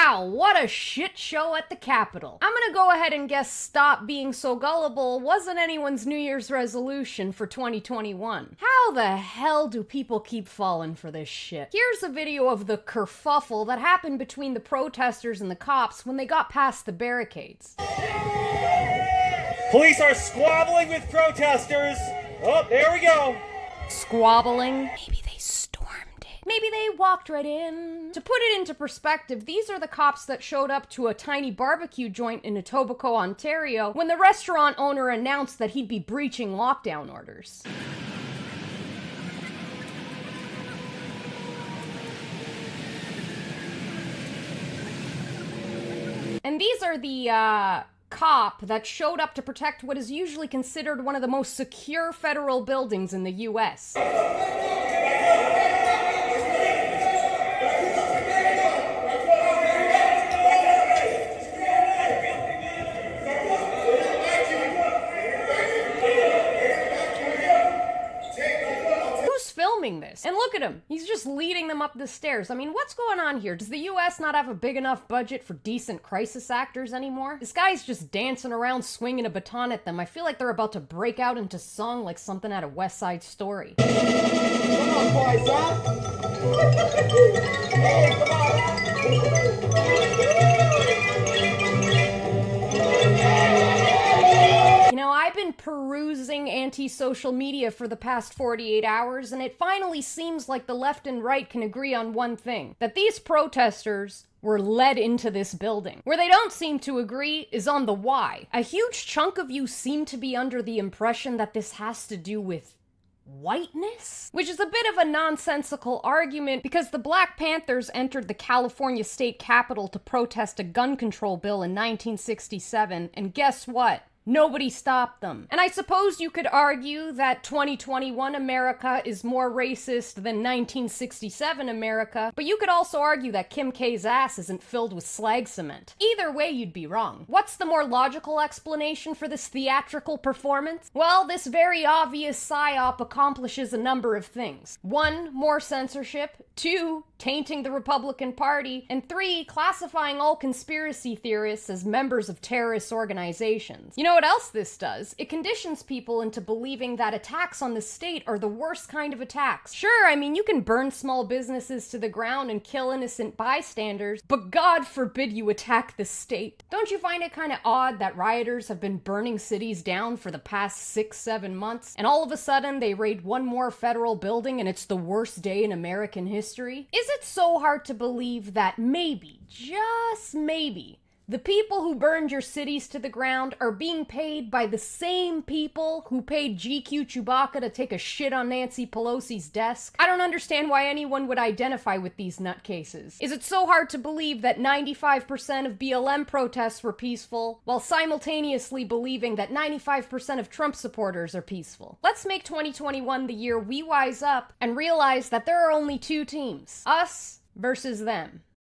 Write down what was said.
Wow, what a shit show at the Capitol. I'm gonna go ahead and guess stop being so gullible wasn't anyone's New Year's resolution for 2021. How the hell do people keep falling for this shit? Here's a video of the kerfuffle that happened between the protesters and the cops when they got past the barricades. Police are squabbling with protesters. Oh, there we go. Squabbling? Maybe they stormed it. Maybe they walked right in. To put it into perspective, these are the cops that showed up to a tiny barbecue joint in Etobicoke, Ontario, when the restaurant owner announced that he'd be breaching lockdown orders. And these are the, cop that showed up to protect what is usually considered one of the most secure federal buildings in the U.S. Filming this. And look at him. He's just leading them up the stairs. I mean, what's going on here? Does the US not have a big enough budget for decent crisis actors anymore? This guy's just dancing around swinging a baton at them. I feel like they're about to break out into song like something out of West Side Story. Come on, boys, huh? Hey, come You know, I've been perusing anti-social media for the past 48 hours, and it finally seems like the left and right can agree on one thing, that these protesters were led into this building. Where they don't seem to agree is on the why. A huge chunk of you seem to be under the impression that this has to do with whiteness? Which is a bit of a nonsensical argument because the Black Panthers entered the California state capitol to protest a gun control bill in 1967, and guess what? Nobody stopped them. And I suppose you could argue that 2021 America is more racist than 1967 America, but you could also argue that Kim K's ass isn't filled with slag cement. Either way, you'd be wrong. What's the more logical explanation for this theatrical performance? Well, this very obvious psyop accomplishes a number of things. 1, more censorship. 2, tainting the Republican Party. And 3, classifying all conspiracy theorists as members of terrorist organizations. You know what else this does? It conditions people into believing that attacks on the state are the worst kind of attacks. Sure, I mean, you can burn small businesses to the ground and kill innocent bystanders, but God forbid you attack the state. Don't you find it kind of odd that rioters have been burning cities down for the past 6-7 months, and all of a sudden they raid one more federal building and it's the worst day in American history? Is it so hard to believe that maybe, just maybe, the people who burned your cities to the ground are being paid by the same people who paid GQ Chewbacca to take a shit on Nancy Pelosi's desk? I don't understand why anyone would identify with these nutcases. Is it so hard to believe that 95% of BLM protests were peaceful, while simultaneously believing that 95% of Trump supporters are peaceful? Let's make 2021 the year we wise up and realize that there are only two teams. Us versus them.